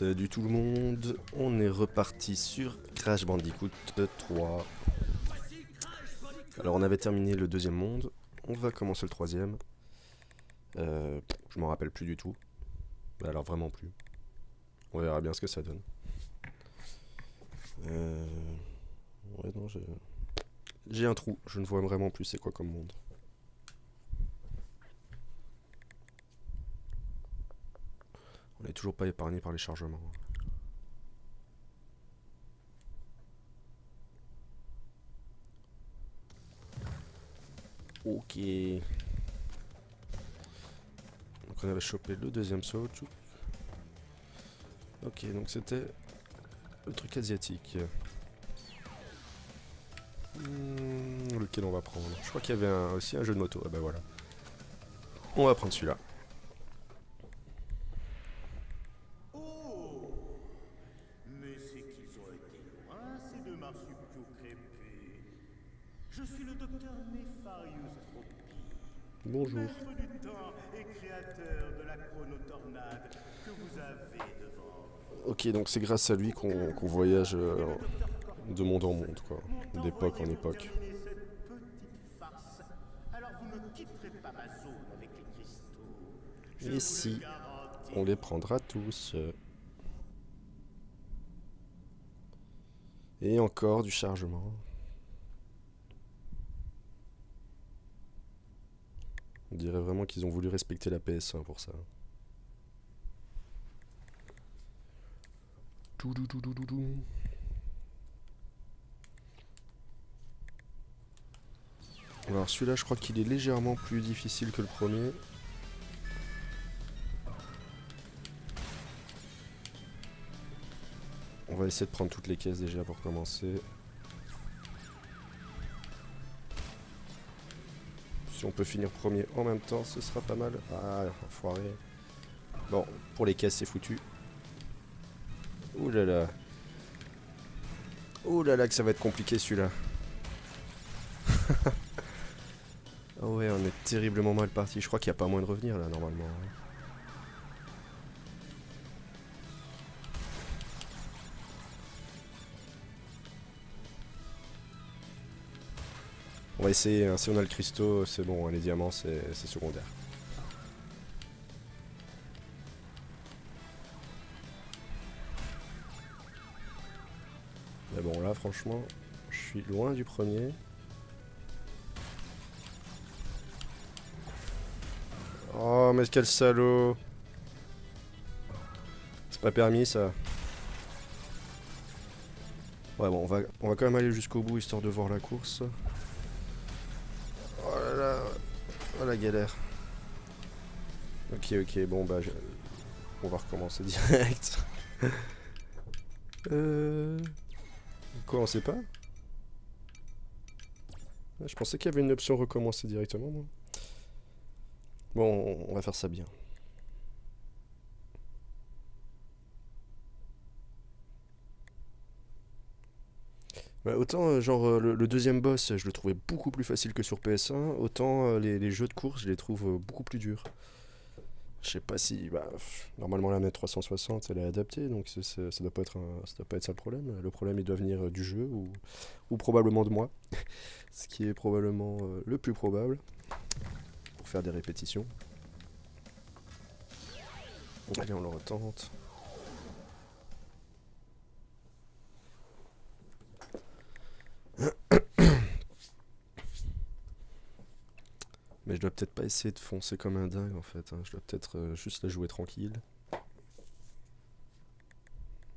Salut tout le monde, on est reparti sur Crash Bandicoot 3. Alors on avait terminé le deuxième monde, on va commencer le troisième. Je m'en rappelle plus du tout. Alors vraiment plus. On verra bien ce que ça donne. Ouais non, j'ai un trou, je ne vois vraiment plus c'est quoi comme monde. On n'est toujours pas épargné par les chargements. Ok. Donc on avait chopé le deuxième saut. Ok, donc c'était le truc asiatique. Lequel on va prendre? Je crois qu'il y avait aussi un jeu de moto. Ah bah voilà. On va prendre celui-là. Oh! Mais c'est qu'ils ont été loin, ces deux marsupiaux crépus. Je suis le docteur Nefarius Tropi, Bonjour. maître du temps et créateur de la chronotornade que vous avez devant vous. Ok, donc c'est grâce à lui qu'on voyage Et le docteur de monde en Cortex monde, quoi. m'ont D'époque en envoyé pour époque. terminer cette petite farce. Alors vous ne quitterez pas ma zone avec les cristaux. Je Et vous si le garantis. on les prendra tous. Et encore du chargement. On dirait vraiment qu'ils ont voulu respecter la PS1 pour ça. Toudoudoudoudou. Alors celui-là, je crois qu'il est légèrement plus difficile que le premier. On va essayer de prendre toutes les caisses déjà pour commencer. Si on peut finir premier en même temps, ce sera pas mal. Ah, enfoiré. Bon, pour les caisses, c'est foutu. Ouh là là. Ouh là là, que ça va être compliqué celui-là. Ah ouais, on est terriblement mal parti. Je crois qu'il n'y a pas moyen de revenir là, normalement. On va essayer, hein. Si on a le cristaux, c'est bon, hein, les diamants, c'est secondaire. Mais bon, là, franchement, je suis loin du premier. Oh, mais quel salaud! C'est pas permis, ça. Ouais, bon, on va quand même aller jusqu'au bout, histoire de voir la course. Oh là là! Oh la galère. Ok, ok, bon, bah, on va recommencer direct. Quoi, on sait pas? Je pensais qu'il y avait une option recommencer directement, moi. Bon, on va faire ça bien. Ouais, autant, le deuxième boss, je le trouvais beaucoup plus facile que sur PS1, autant les jeux de course, je les trouve beaucoup plus durs. Je sais pas si. Bah, normalement, la manette 360, elle est adaptée, donc ça doit pas être ça doit pas être ça le problème. Le problème, il doit venir du jeu ou probablement de moi. Ce qui est probablement le plus probable pour faire des répétitions. Allez, on le retente. Mais je dois peut-être pas essayer de foncer comme un dingue en fait, hein. Je dois peut-être juste la jouer tranquille.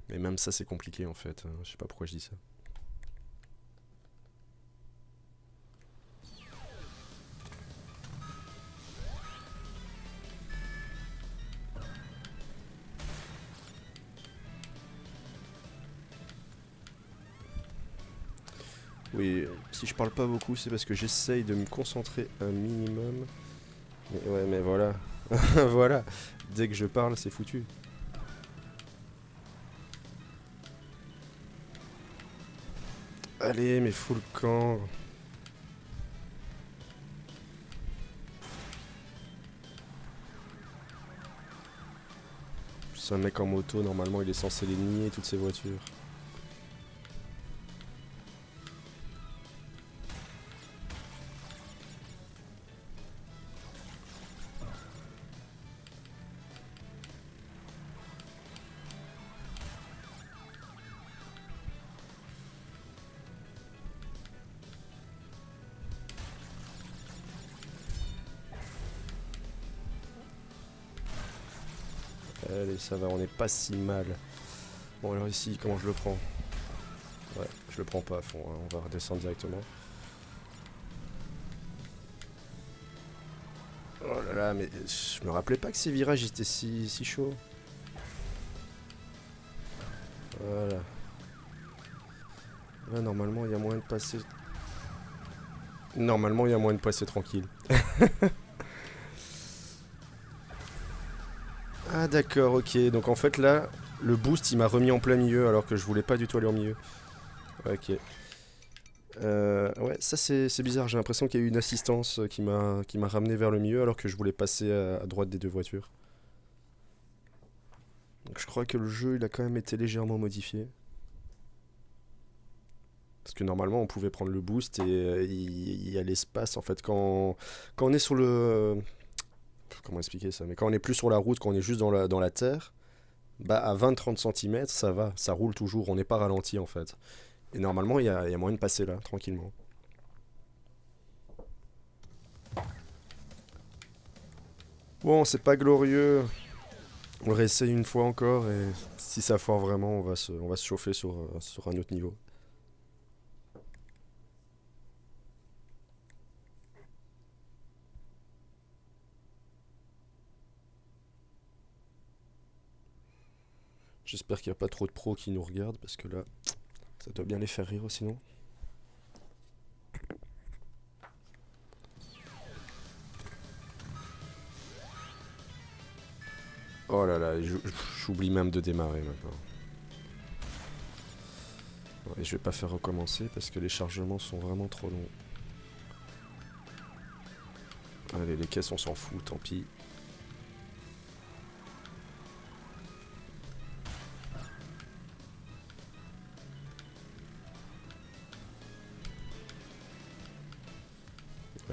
Mais même ça c'est compliqué en fait, hein. Je sais pas pourquoi je dis ça. Oui, si je parle pas beaucoup c'est parce que j'essaye de me concentrer un minimum. Mais ouais mais voilà. Voilà. Dès que je parle c'est foutu. Allez mais fous le camp. un mec en moto, normalement il est censé les nier toutes ces voitures. Allez, ça va, on est pas si mal. Bon, alors ici, comment je le prends? Ouais, je le prends pas à fond, hein, on va redescendre directement. Oh là là, mais je me rappelais pas que ces virages étaient si chauds. Voilà. Là, normalement, il y a moyen de passer... Normalement, il y a moyen de passer tranquille. Ah d'accord, ok. Donc en fait là, le boost il m'a remis en plein milieu alors que je voulais pas du tout aller au milieu. Ok. Ouais, ça c'est bizarre. J'ai l'impression qu'il y a eu une assistance qui m'a ramené vers le milieu alors que je voulais passer à droite des deux voitures. Donc je crois que le jeu il a quand même été légèrement modifié. Parce que normalement on pouvait prendre le boost et il y a l'espace en fait quand on est sur le... Comment expliquer ça? Mais quand on est plus sur la route, quand on est juste dans la terre, bah à 20-30 cm ça va, ça roule toujours, on n'est pas ralenti en fait. Et normalement il y a moyen de passer là, tranquillement. Bon, c'est pas glorieux. On le réessaye une fois encore et si ça foire vraiment, on va se chauffer sur un autre niveau. J'espère qu'il n'y a pas trop de pros qui nous regardent parce que là, ça doit bien les faire rire sinon. Oh là là, j'oublie même de démarrer maintenant. Et je vais pas faire recommencer parce que les chargements sont vraiment trop longs. Allez, les caisses on s'en fout, tant pis.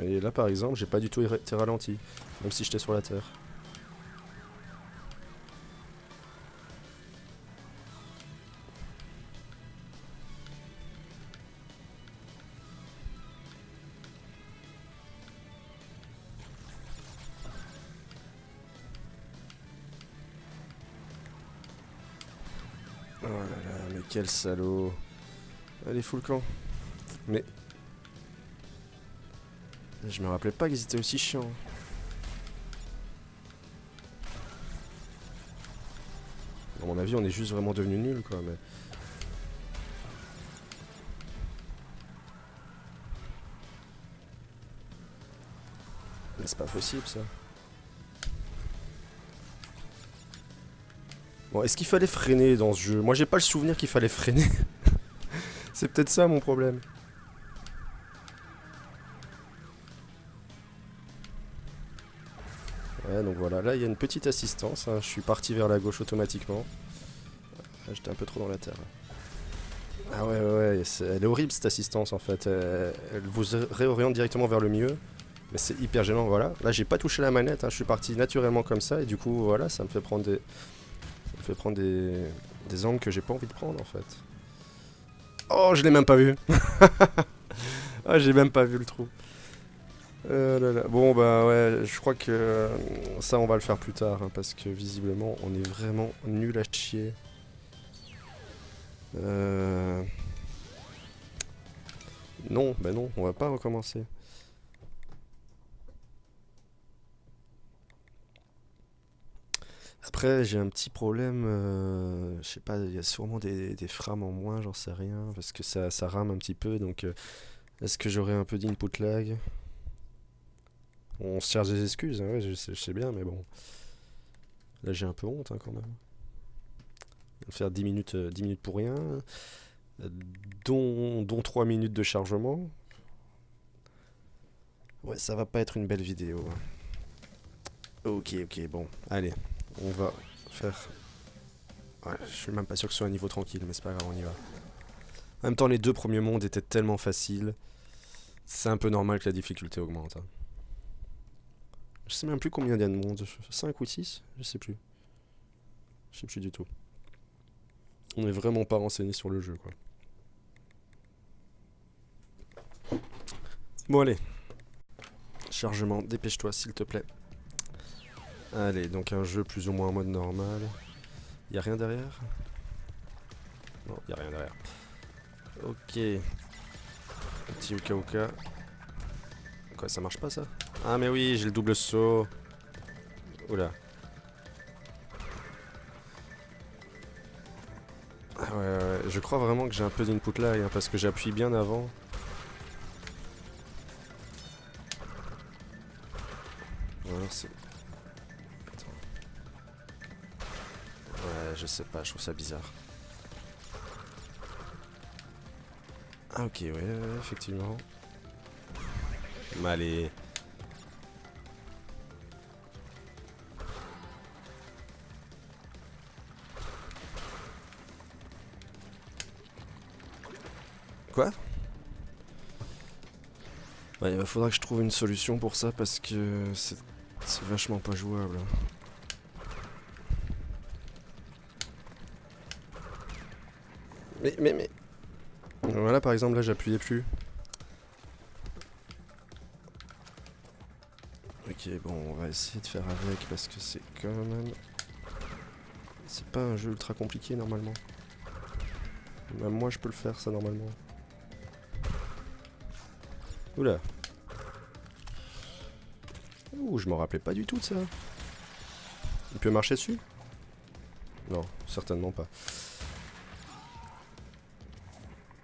Et là par exemple, j'ai pas du tout été ralenti, même si j'étais sur la terre. Oh là là, mais quel salaud. Allez, fous le camp. Mais je me rappelais pas qu'ils étaient aussi chiants. À mon avis, on est juste vraiment devenu nuls quoi, mais... Mais c'est pas possible ça. Bon, est-ce qu'il fallait freiner dans ce jeu? Moi j'ai pas le souvenir qu'il fallait freiner. C'est peut-être ça mon problème. Ouais, donc voilà, là il y a une petite assistance, hein. Je suis parti vers la gauche automatiquement. Ah, j'étais un peu trop dans la terre. Ah ouais, ouais, ouais, elle est horrible cette assistance en fait. Elle vous réoriente directement vers le milieu. Mais c'est hyper gênant, voilà. Là j'ai pas touché la manette, hein. Je suis parti naturellement comme ça et du coup voilà, ça me fait prendre des angles que j'ai pas envie de prendre en fait. Oh, je l'ai même pas vu. Ah, j'ai même pas vu le trou. Là, là. Bon bah ouais, je crois que ça on va le faire plus tard hein, parce que visiblement on est vraiment nul à chier. Non, bah non, on va pas recommencer. Après j'ai un petit problème, je sais pas, il y a sûrement des frames en moins, j'en sais rien, parce que ça rame un petit peu, donc est-ce que j'aurai un peu d'input lag? On se cherche des excuses, hein, ouais, je sais bien, mais bon. Là j'ai un peu honte hein, quand même. Faire 10 minutes pour rien, dont 3 minutes de chargement. Ouais, ça va pas être une belle vidéo. Ok, ok, bon, allez, on va faire Ouais, je suis même pas sûr que ce soit un niveau tranquille, mais c'est pas grave, on y va. En même temps, les deux premiers mondes étaient tellement faciles. C'est un peu normal que la difficulté augmente, hein. Je sais même plus combien il y a de mondes. 5 ou 6. Je sais plus. Je sais plus du tout. On est vraiment pas renseigné sur le jeu, quoi. Bon, allez. Chargement, dépêche-toi, s'il te plaît. Allez, donc un jeu plus ou moins en mode normal. Y a rien derrière? Non, y a rien derrière. Ok. Petit Uka Uka. Quoi, ça marche pas ça? Ah, mais oui, j'ai le double saut. Oula. Ah ouais, ouais, je crois vraiment que j'ai un peu d'input lag, hein, parce que j'appuie bien avant. Ou alors c'est... Attends. Ouais, je sais pas, je trouve ça bizarre. Ah ok, ouais, ouais, effectivement. Mais allez. Quoi? Ouais, il faudra que je trouve une solution pour ça parce que c'est vachement pas jouable. Mais... Voilà, par exemple, là, j'appuyais plus. Ok, bon, on va essayer de faire avec parce que c'est quand même... C'est pas un jeu ultra compliqué, normalement. Même moi, je peux le faire, ça, normalement. Oula. Ouh, je m'en rappelais pas du tout de ça. Il peut marcher dessus? Non, certainement pas.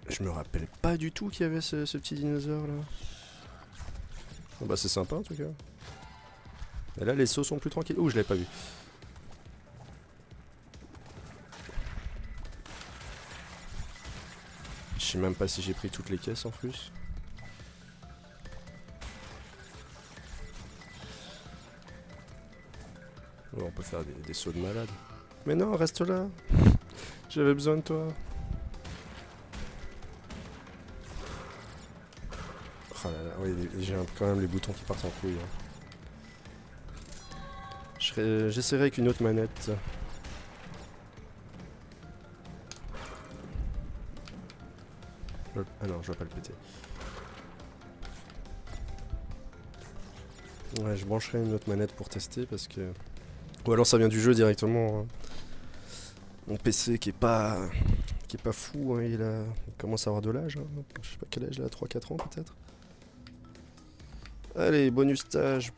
Je me rappelle pas du tout qu'il y avait ce petit dinosaure là. Oh bah c'est sympa en tout cas. Et là les sauts sont plus tranquilles. Ouh, je l'avais pas vu. Je sais même pas si j'ai pris toutes les caisses en plus. Oh, on peut faire des sauts de malade. Mais non, reste là. J'avais besoin de toi. Oh là là, oui, j'ai quand même les boutons qui partent en couille, hein. J'essaierai avec une autre manette. Ah non, je vais pas le péter. Ouais, je brancherai une autre manette pour tester parce que... Ou alors ça vient du jeu directement, hein. Mon PC qui est pas fou, hein, il commence à avoir de l'âge, hein. Je sais pas quel âge, là, 3-4 ans peut-être. Allez, bonus stage.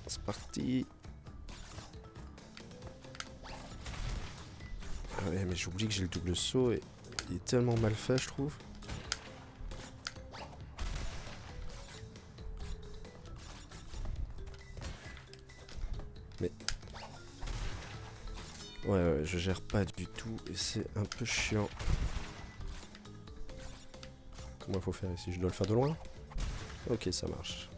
C'est parti. Ah ouais, mais j'oublie que j'ai le double saut et il est tellement mal fait, je trouve. Mais... Ouais, je gère pas du tout et c'est un peu chiant. Comment il faut faire ici? Je dois le faire de loin? Ok, ça marche.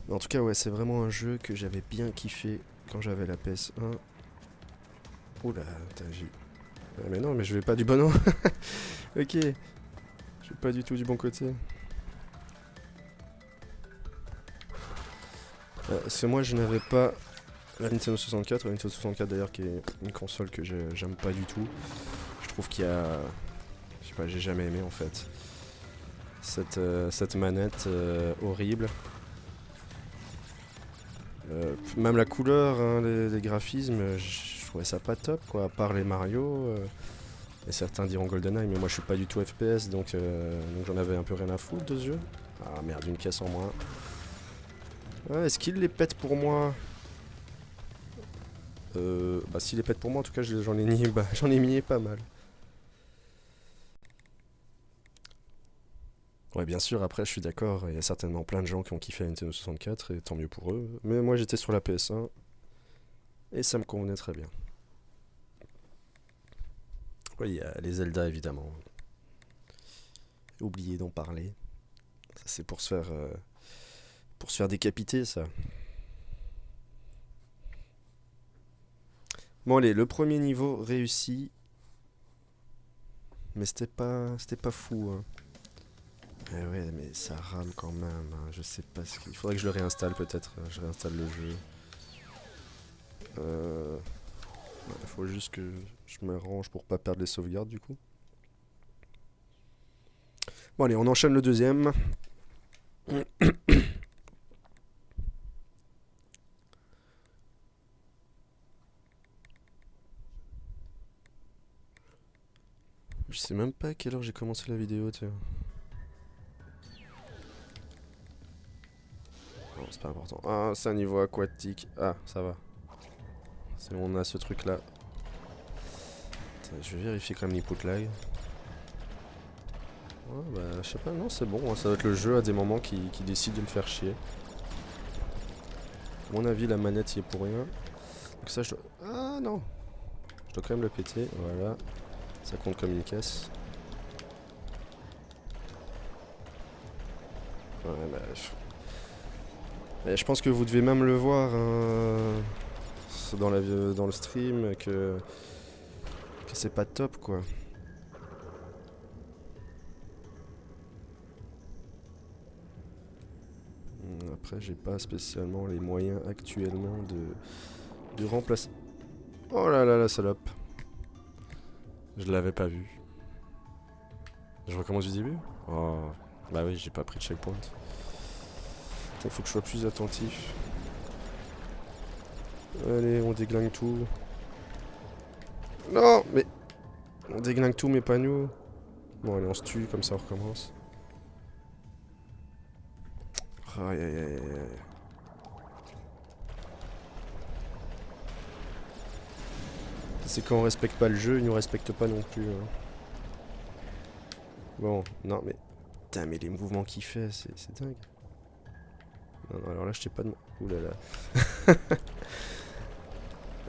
En tout cas, ouais, c'est vraiment un jeu que j'avais bien kiffé quand j'avais la PS1. Oula, j'ai... mais non, mais je vais pas du bon... Ok, je vais pas du tout du bon côté. C'est moi, je n'avais pas la Nintendo 64, la Nintendo 64 d'ailleurs qui est une console que j'aime pas du tout. Je trouve qu'il y a... Je sais pas, j'ai jamais aimé en fait. Cette manette horrible. Même la couleur, hein, les graphismes, je trouvais ça pas top quoi, à part les Mario. Et certains diront GoldenEye, mais moi je suis pas du tout FPS donc j'en avais un peu rien à foutre de ce jeu. Ah merde, une caisse en moins. Ouais, est-ce qu'il les pète pour moi? Bah s'il les pète pour moi, en tout cas j'en ai mis, j'en ai mis pas mal. Ouais, bien sûr, après je suis d'accord, il y a certainement plein de gens qui ont kiffé la Nintendo 64 et tant mieux pour eux. Mais moi j'étais sur la PS1 et ça me convenait très bien. Oui, il y a les Zelda évidemment. Oublié d'en parler. C'est pour se faire décapiter, ça. Bon, allez, le premier niveau réussi. Mais c'était pas fou, hein. Eh ouais, mais ça rame quand même, hein. Je sais pas ce qu'il faudrait que je le réinstalle peut-être. Je réinstalle le jeu. Il faut juste que je m'arrange pour pas perdre les sauvegardes du coup. Bon allez, on enchaîne le deuxième. Je sais même pas à quelle heure j'ai commencé la vidéo, tiens. Non, c'est pas important. Ah, c'est un niveau aquatique. Ah, ça va. C'est bon, on a ce truc là. Attends, je vais vérifier quand même l'input lag. Ouais, bah, je sais pas, non, c'est bon. Hein, ça doit être le jeu à des moments qui décide de me faire chier. À mon avis, la manette y est pour rien. Donc ça, je dois... Ah non! Je dois quand même le péter, voilà. Ça compte comme une caisse. Ouais, bah... je pense que vous devez même le voir hein, dans le stream que c'est pas top quoi. Après j'ai pas spécialement les moyens actuellement de remplacer. Oh là là la salope. Je l'avais pas vu. Je recommence du début? Oh bah oui j'ai pas pris de checkpoint. Il faut que je sois plus attentif. Allez, on déglingue tout. Non, mais... On déglingue tout, mais pas nous. Bon, allez, on se tue, comme ça on recommence. Aïe, aïe, aïe, aïe. C'est quand on respecte pas le jeu, il nous respecte pas non plus. Hein. Bon, non, mais... Putain, mais les mouvements qu'il fait, c'est dingue. Non, non, alors là, je t'ai pas de... Ouh là là.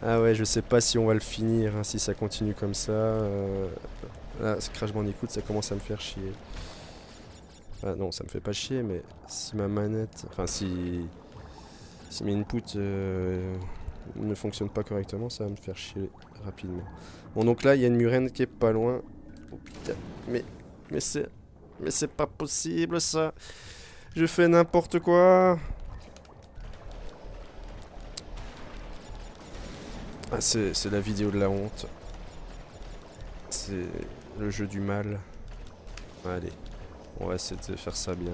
Ah ouais, je sais pas si on va le finir, hein, si ça continue comme ça. Là, ce Crash Bandicoot, ça commence à me faire chier. Ah non, ça me fait pas chier, mais si ma manette... Enfin, si mes inputs ne fonctionnent pas correctement, ça va me faire chier rapidement. Bon, donc là, il y a une murène qui est pas loin. Oh putain, mais c'est pas possible, ça. Je fais n'importe quoi. Ah, c'est la vidéo de la honte. C'est le jeu du mal. Allez, on va essayer de faire ça bien.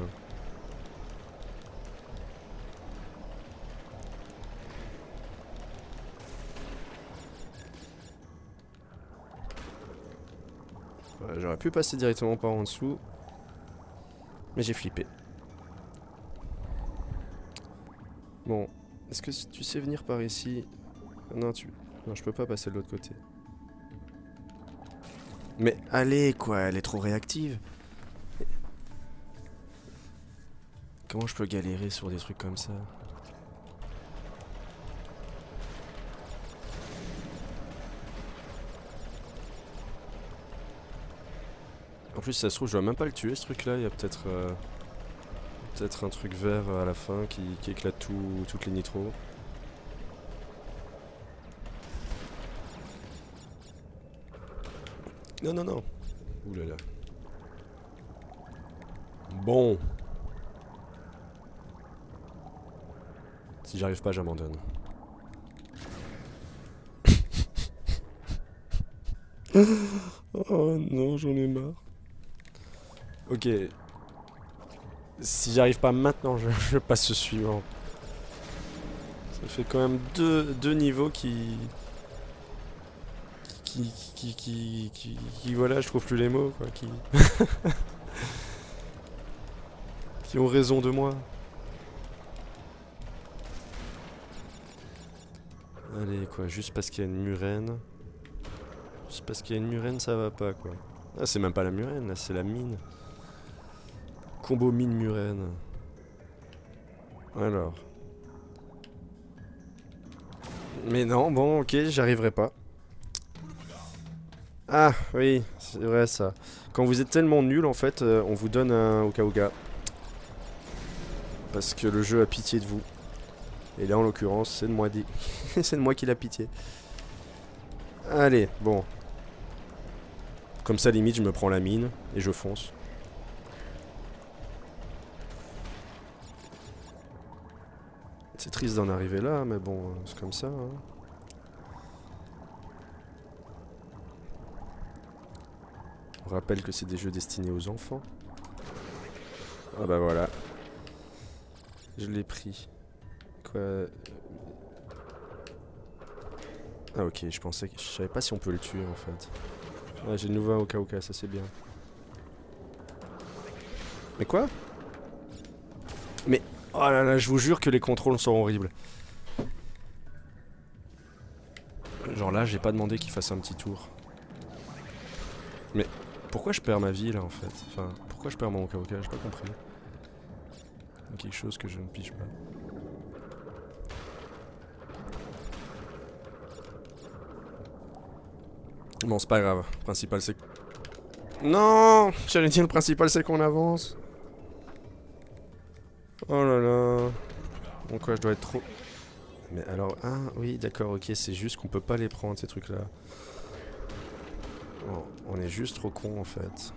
Ouais, j'aurais pu passer directement par en dessous. Mais j'ai flippé. Bon, est-ce que tu sais venir par ici? Non, non, je peux pas passer de l'autre côté. Mais allez, quoi, elle est trop réactive. Comment je peux galérer sur des trucs comme ça? En plus, ça se trouve, je dois même pas le tuer, ce truc-là. Il y a peut-être un truc vert à la fin qui éclate toutes les nitros. Non, non, non. Ouh là là. Bon. Si j'arrive pas, j'abandonne. Oh non, j'en ai marre. Ok. Si j'arrive pas maintenant, je passe au suivant. Ça fait quand même deux niveaux qui voilà, je trouve plus les mots, quoi, qui ont raison de moi. Allez, quoi, juste parce qu'il y a une murène. Juste parce qu'il y a une murène, ça va pas, quoi. Ah, c'est même pas la murène, là, c'est la mine. Combo mine-murène. Alors. Mais non, bon, ok, j'arriverai pas. Ah, oui, c'est vrai ça. Quand vous êtes tellement nul, en fait, on vous donne un Oka Oka. Parce que le jeu a pitié de vous. Et là, en l'occurrence, c'est de moi, c'est de moi qu'il a pitié. Allez, bon. Comme ça, limite, je me prends la mine et je fonce. C'est triste d'en arriver là, mais bon, c'est comme ça. Hein. On rappelle que c'est des jeux destinés aux enfants. Ah bah voilà. Je l'ai pris. Quoi? Ah ok, je pensais que... Je savais pas si on peut le tuer en fait. Ah, j'ai le nouveau Oka, ça c'est bien. Mais quoi? Mais... Oh là là, je vous jure que les contrôles sont horribles. Genre là, j'ai pas demandé qu'il fasse un petit tour. Mais pourquoi je perds ma vie là en fait? Enfin, pourquoi je perds mon Oka? J'ai pas compris. Il y a quelque chose que je ne pige pas. Bon, c'est pas grave. Le principal c'est... Non! J'allais dire le principal c'est qu'on avance. Oh là là. Bon quoi, je dois être trop... Mais alors... Ah oui, d'accord, ok, c'est juste qu'on peut pas les prendre ces trucs là. Bon, on est juste trop con en fait.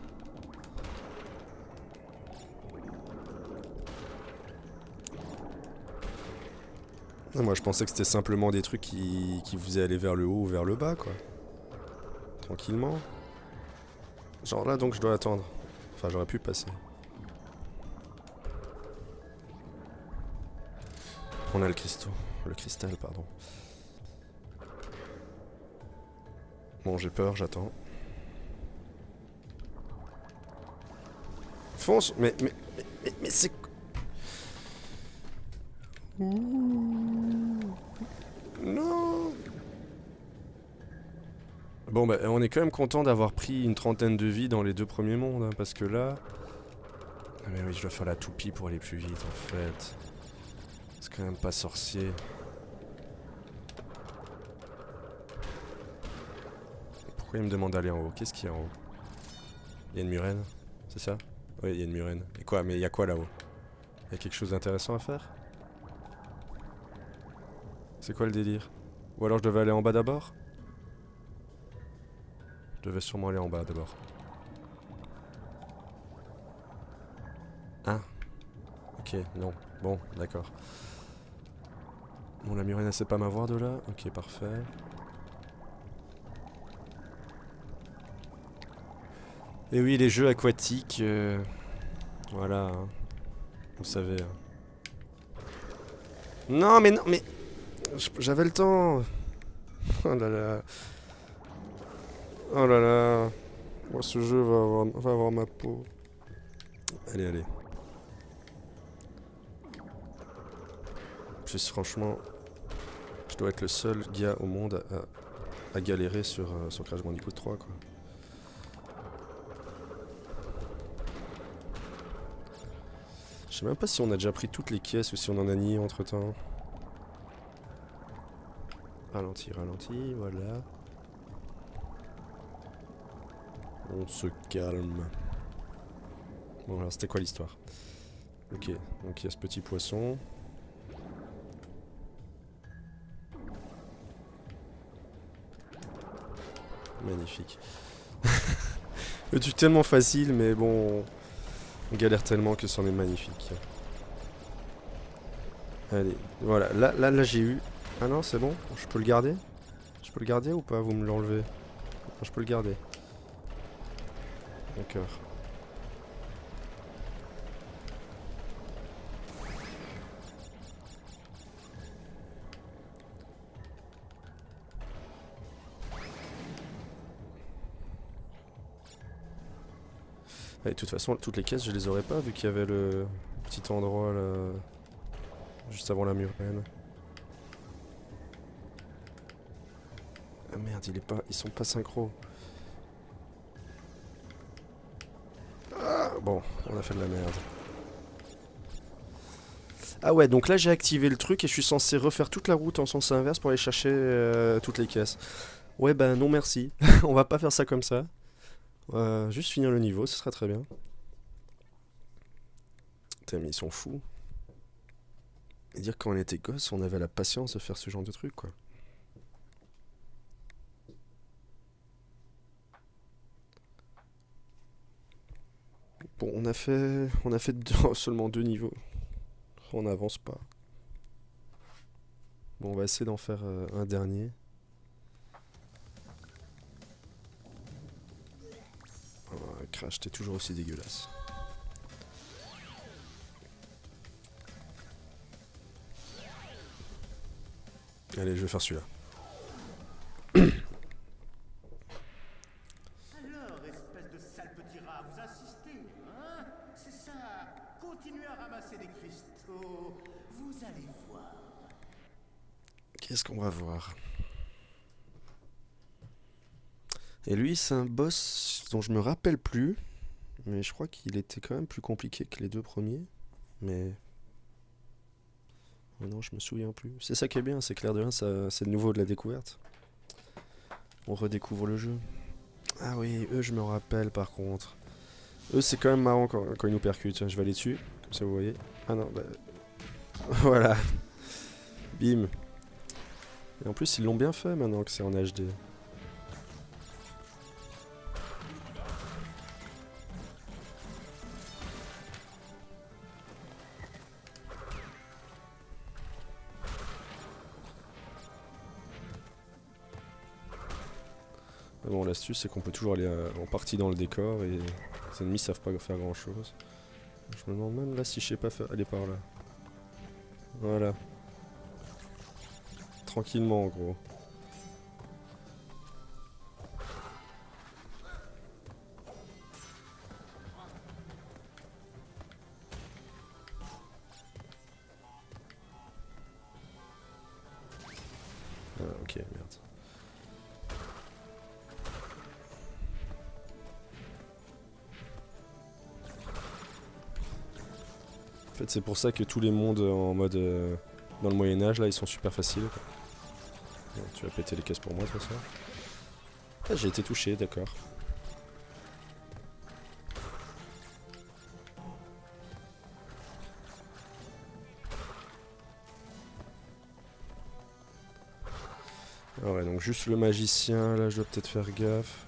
Moi je pensais que c'était simplement des trucs qui vous faisaient aller vers le haut ou vers le bas quoi. Tranquillement. Genre là donc je dois attendre. Enfin j'aurais pu passer. On a le cristaux. Le cristal pardon. Bon j'ai peur, j'attends. Fonce. Mais c'est... Non. Bon bah on est quand même content d'avoir pris une trentaine de vies dans les 2 premiers mondes, hein, parce que là... Ah mais oui, je dois faire la toupie pour aller plus vite en fait. C'est quand même pas sorcier. Pourquoi il me demande d'aller en haut? Qu'est-ce qu'il y a en haut? Il y a une murène? C'est ça? Oui, il y a une murène. Et quoi? Mais il y a quoi là-haut? Il y a quelque chose d'intéressant à faire? C'est quoi le délire? Ou alors je devais aller en bas d'abord? Je devais sûrement aller en bas d'abord. Ah. Ok, non. Bon, d'accord. Bon, la murène, elle sait pas m'avoir de là? Ok, parfait. Et oui, les jeux aquatiques... Voilà, hein. Vous savez. Hein. Non, mais non, mais... J'avais le temps. Oh là là. Oh là là. Moi, ce jeu va avoir ma peau. Allez, allez. Plus franchement, je dois être le seul gars au monde à galérer sur Crash Bandicoot 3, quoi. Je sais même pas si on a déjà pris toutes les caisses ou si on en a nié entre temps. Ralenti, ralenti, voilà. On se calme. Bon alors c'était quoi l'histoire? Ok, donc il y a ce petit poisson. Magnifique. Le truc tellement facile mais bon... On galère tellement que c'en est magnifique. Allez, voilà, là j'ai eu... Ah non c'est bon, je peux le garder? Je peux le garder ou pas? Vous me l'enlevez? Non, je peux le garder. D'accord. Et de toute façon, toutes les caisses, je les aurais pas vu qu'il y avait le petit endroit là, juste avant la murène. Ah merde, ils sont pas synchro. Ah, bon, on a fait de la merde. Ah ouais, donc là j'ai activé le truc et je suis censé refaire toute la route en sens inverse pour aller chercher toutes les caisses. Ouais bah non merci, on va pas faire ça comme ça. Juste finir le niveau, ce sera très bien. Putain mais ils sont fous. Et dire que quand on était gosse, on avait la patience de faire ce genre de truc, quoi. Bon, on a fait seulement 2 niveaux. On n'avance pas. Bon, on va essayer d'en faire un dernier. Oh, Crash, t'es toujours aussi dégueulasse. Allez, je vais faire celui-là. Alors, espèce de sale petit rat, vous insistez, hein? C'est ça. Continuez à ramasser des cristaux. Vous allez voir. Qu'est-ce qu'on va voir? Et lui, c'est un boss dont je me rappelle plus. Mais je crois qu'il était quand même plus compliqué que les 2 premiers. Mais. Oh non, je me souviens plus. C'est ça qui est bien, c'est clair de rien, c'est le nouveau de la découverte. On redécouvre le jeu. Ah oui, eux, je me rappelle par contre. Eux, c'est quand même marrant quand ils nous percutent. Je vais aller dessus, comme ça vous voyez. Ah non, bah. Voilà. Bim. Et en plus, ils l'ont bien fait maintenant que c'est en HD. Mais bon, l'astuce, c'est qu'on peut toujours aller en partie dans le décor et les ennemis savent pas faire grand chose. Je me demande même là si je sais pas aller par là. Voilà. Tranquillement, en gros. Ah, ok, merde. En fait, c'est pour ça que tous les mondes en mode dans le Moyen-Âge, là, ils sont super faciles. Bon, tu vas péter les caisses pour moi, de toute façon. Ah, j'ai été touché, d'accord. Ah ouais, donc juste le magicien, là, je dois peut-être faire gaffe.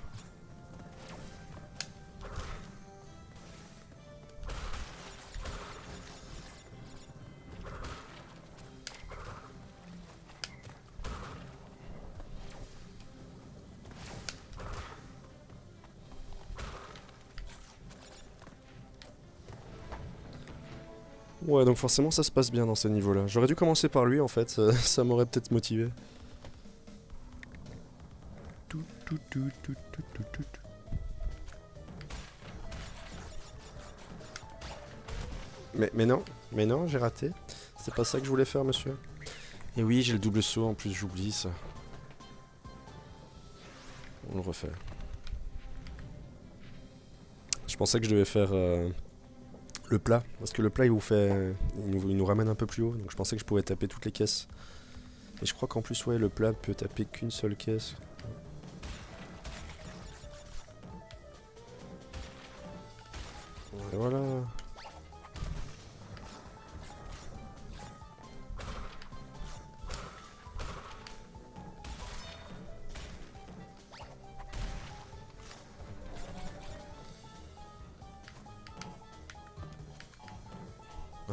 Ouais, donc forcément ça se passe bien dans ces niveaux-là. J'aurais dû commencer par lui en fait, ça m'aurait peut-être motivé. Tout, tout, tout, tout, tout, tout, tout, tout. Mais non, j'ai raté. C'est pas ça que je voulais faire, monsieur. Et oui, j'ai le double saut en plus, j'oublie ça. On le refait. Je pensais que je devais faire le plat, parce que le plat il nous ramène un peu plus haut, donc je pensais que je pouvais taper toutes les caisses. Et je crois qu'en plus, ouais, le plat peut taper qu'une seule caisse. Et voilà.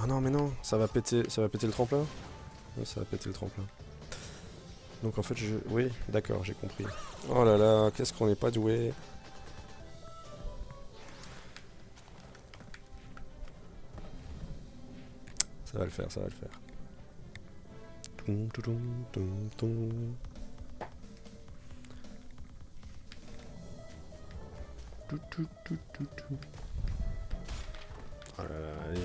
Ah non, mais non, ça va péter le tremplin. Ouais, ça va péter le tremplin. Donc en fait, oui, d'accord, j'ai compris. Oh là là, qu'est-ce qu'on n'est pas doué. Ça va le faire, ça va le faire. Toum, toutoum, toum, toum. Tout, tout, tout, tout, tout. Oh là là, allez.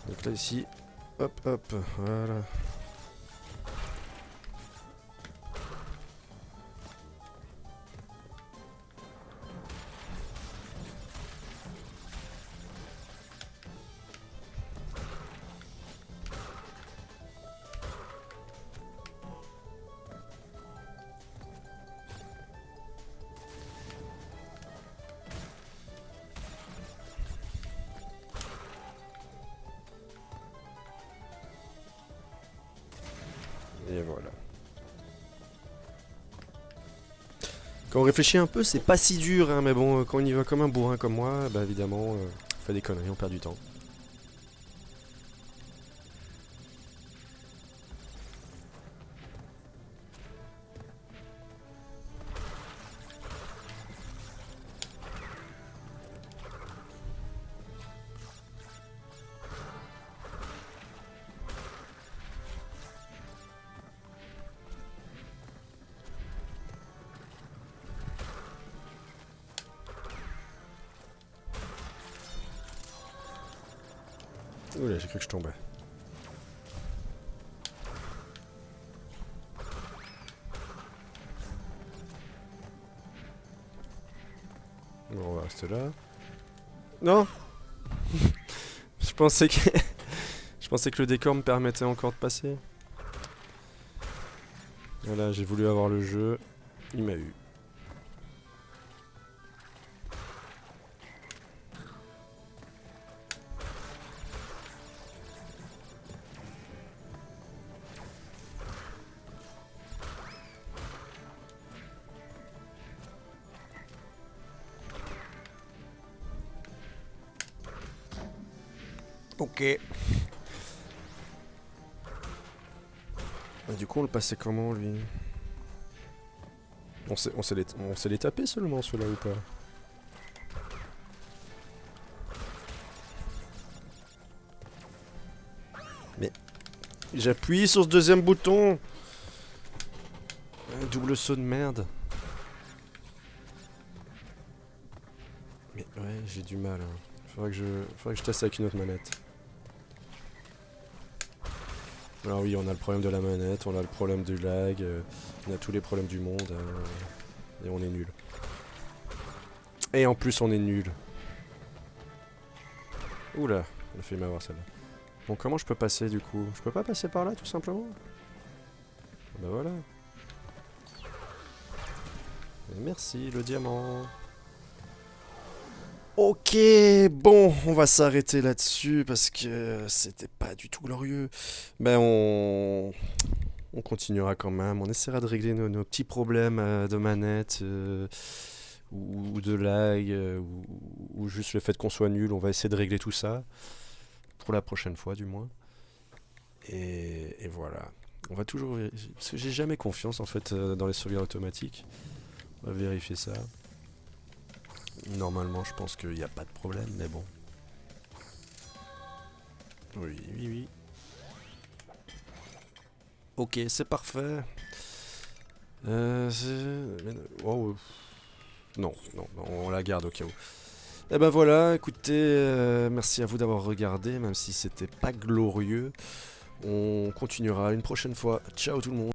Donc là ici, hop hop, voilà. Et voilà. Quand on réfléchit un peu, c'est pas si dur, hein, mais bon, quand on y va comme un bourrin comme moi, bah évidemment, on fait des conneries, on perd du temps. Oula, j'ai cru que je tombais. Bon, on va rester là. Non. Je pensais que... Je pensais que le décor me permettait encore de passer. Voilà, j'ai voulu avoir le jeu. Il m'a eu. Ok. Et du coup, on le passait comment, lui? On sait les taper seulement, ceux-là, ou pas? Mais... J'appuie sur ce deuxième bouton. Un double saut de merde. Mais ouais, j'ai du mal. Hein. Faudrait que je teste avec une autre manette. Alors oui, on a le problème de la manette, on a le problème du lag, on a tous les problèmes du monde, et on est nul. Et en plus, on est nul. Oula, elle a fait m'avoir celle-là. Bon, comment je peux passer du coup? Je peux pas passer par là, tout simplement? Bah voilà. Et merci, le diamant. Ok, bon, on va s'arrêter là-dessus parce que c'était pas du tout glorieux. Ben on continuera quand même, on essaiera de régler nos petits problèmes de manette ou de lag ou juste le fait qu'on soit nul. On va essayer de régler tout ça pour la prochaine fois du moins. Et voilà, on va toujours parce que j'ai jamais confiance en fait dans les sauvegardes automatiques. On va vérifier ça. Normalement, je pense qu'il n'y a pas de problème, mais bon. Oui, oui, oui. Ok, c'est parfait. Oh, non, non, on la garde au cas où. Et ben voilà, écoutez, merci à vous d'avoir regardé, même si c'était pas glorieux. On continuera une prochaine fois. Ciao tout le monde.